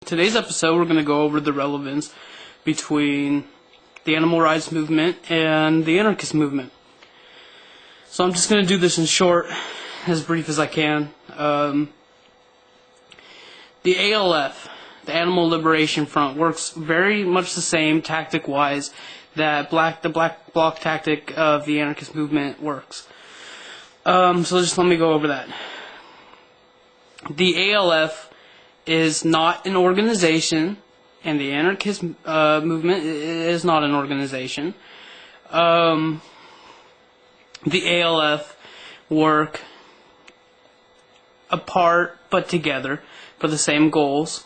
Today's episode, we're going to go over the relevance between the animal rights movement and the anarchist movement. So I'm just going to do this in short, as brief as I can. The ALF, the Animal Liberation Front, works very much the same tactic-wise that the black bloc tactic of the anarchist movement works. So just let me go over that. The ALF is not an organization, and the anarchist movement is not an organization. The ALF work apart but together for the same goals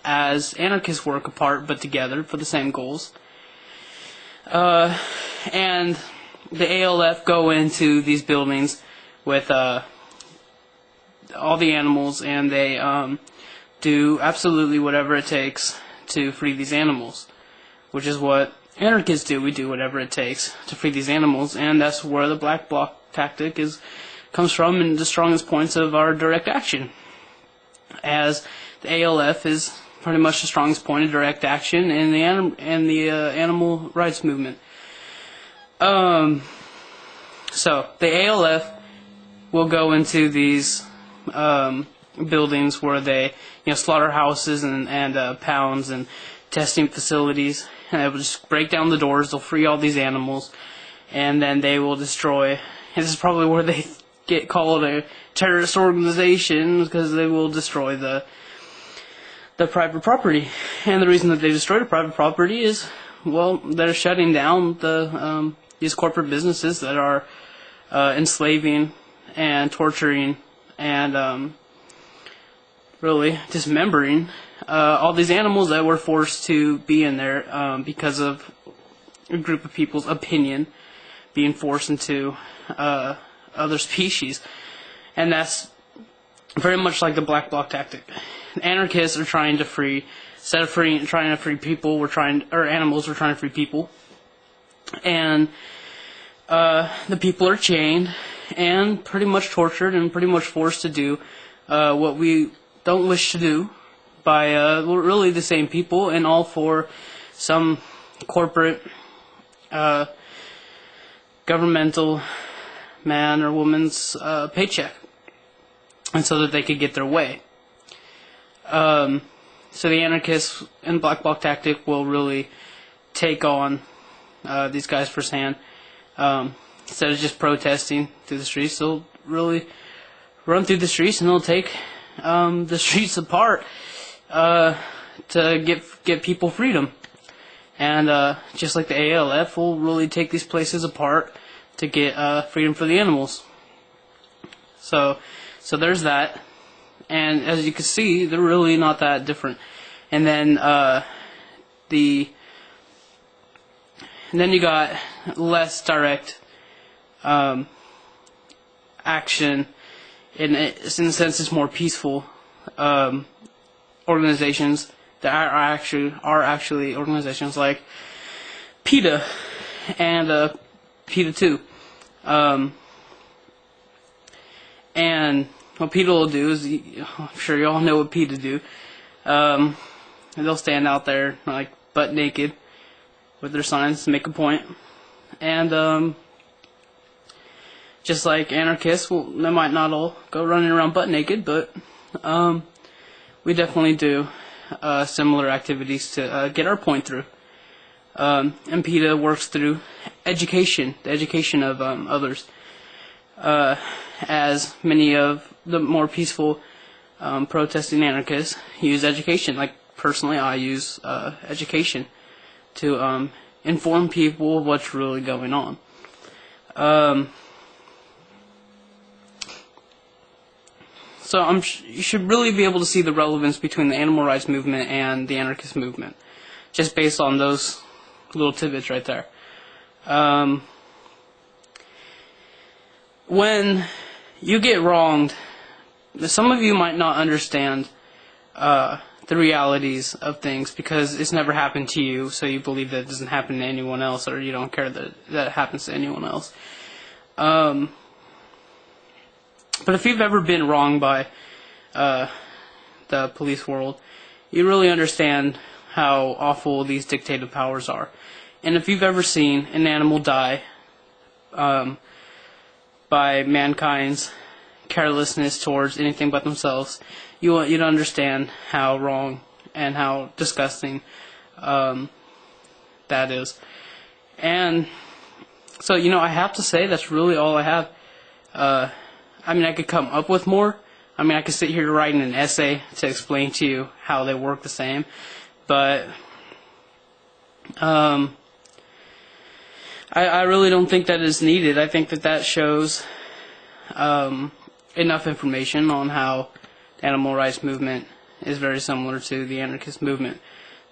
as anarchists work apart but together for the same goals. And the ALF go into these buildings with all the animals, and they do absolutely whatever it takes to free these animals, which is what anarchists do. We do whatever it takes to free these animals, and that's where the black bloc tactic comes from, and the strongest points of our direct action, as the ALF is pretty much the strongest point of direct action in the animal rights movement. So the ALF will go into these buildings where they, slaughterhouses and pounds and testing facilities, and they will just break down the doors. They'll free all these animals, and then they will destroy. And this is probably where they get called a terrorist organization, because they will destroy the private property. And the reason that they destroy the private property is, well, they're shutting down these corporate businesses that are enslaving and torturing and really dismembering all these animals that were forced to be in there because of a group of people's opinion being forced into other species. And that's very much like the black bloc tactic. Anarchists are trying to free, instead of trying to free people, animals, we're trying to free people. And the people are chained and pretty much tortured and pretty much forced to do what we don't wish to do by really the same people, and all for some corporate governmental man or woman's paycheck, and so that they could get their way. So the anarchists and black bloc tactic will really take on these guys firsthand. Instead of just protesting through the streets, they'll really run through the streets, and they'll take the streets apart to get people freedom. And just like the ALF will really take these places apart to get freedom for the animals. So there's that. And as you can see, they're really not that different. And then then you got less direct action. In a sense, it's more peaceful organizations that are actually organizations like PETA and PETA 2. And what PETA will do is, I'm sure you all know what PETA do. They'll stand out there like butt naked with their signs to make a point. And just like anarchists, well, they might not all go running around butt naked, but we definitely do similar activities to get our point through. And PETA works through education, the education of others, as many of the more peaceful protesting anarchists use education. Like, personally, I use education to inform people of what's really going on. So you should really be able to see the relevance between the animal rights movement and the anarchist movement, just based on those little tidbits right there. When you get wronged, some of you might not understand the realities of things because it's never happened to you, so you believe that it doesn't happen to anyone else, or you don't care that it happens to anyone else. But if you've ever been wronged by the police world, you really understand how awful these dictative powers are. And if you've ever seen an animal die by mankind's carelessness towards anything but themselves, you'd understand how wrong and how disgusting that is. And so, I have to say that's really all I have. I could come up with more. I could sit here writing an essay to explain to you how they work the same. But I really don't think that is needed. I think that shows enough information on how the animal rights movement is very similar to the anarchist movement.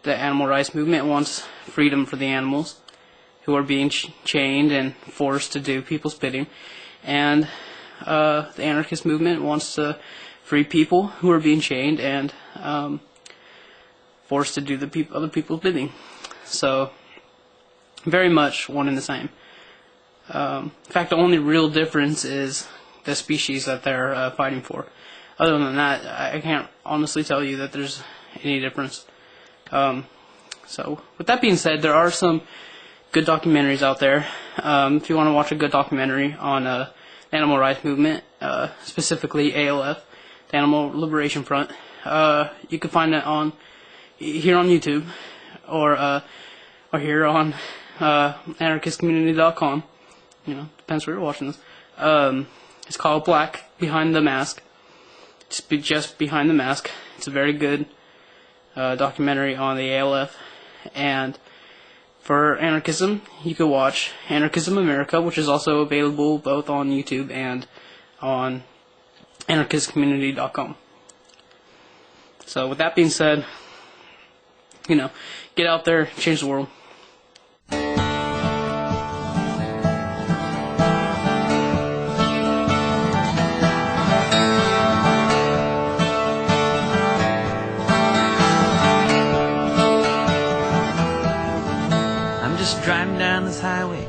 The animal rights movement wants freedom for the animals who are being chained and forced to do people's bidding. And the anarchist movement wants to free people who are being chained and forced to do other people's bidding. So, very much one and the same. In fact, the only real difference is the species that they're fighting for. Other than that, I can't honestly tell you that there's any difference. So, with that being said, there are some good documentaries out there. If you want to watch a good documentary on the animal rights movement, specifically ALF, the Animal Liberation Front, you can find it here on YouTube or here on anarchistcommunity.com. Depends where you're watching this. It's called Black Behind the Mask. Just Behind the Mask. It's a very good documentary on the ALF. And for anarchism, you can watch Anarchism America, which is also available both on YouTube and on anarchistcommunity.com. So with that being said, get out there, change the world. Driving down this highway,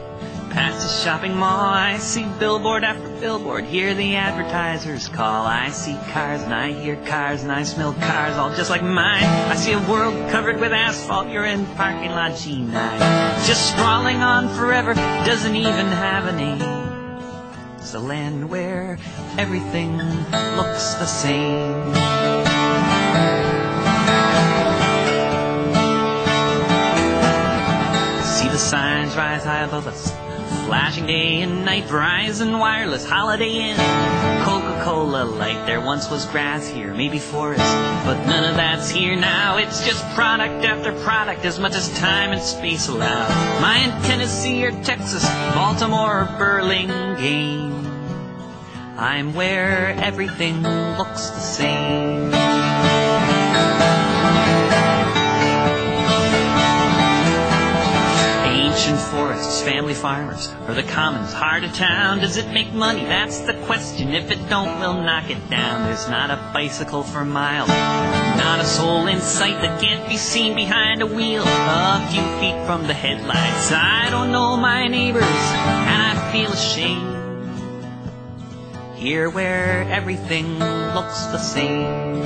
past a shopping mall, I see billboard after billboard, hear the advertisers call. I see cars and I hear cars and I smell cars all just like mine. I see a world covered with asphalt, you're in parking lot G9. Just sprawling on forever, doesn't even have a name. It's a land where everything looks the same. The signs rise high above us, flashing day and night, Verizon Wireless, Holiday Inn, Coca-Cola Light. There once was grass here, maybe forest, but none of that's here now. It's just product after product, as much as time and space allow. Am I in Tennessee or Texas, Baltimore or Burlingame? I'm where everything looks the same. Ancient forests, family farmers, or the commons, heart of town. Does it make money? That's the question. If it don't, we'll knock it down. There's not a bicycle for miles, not a soul in sight that can't be seen behind a wheel, a few feet from the headlights. I don't know my neighbors, and I feel ashamed. Here where everything looks the same.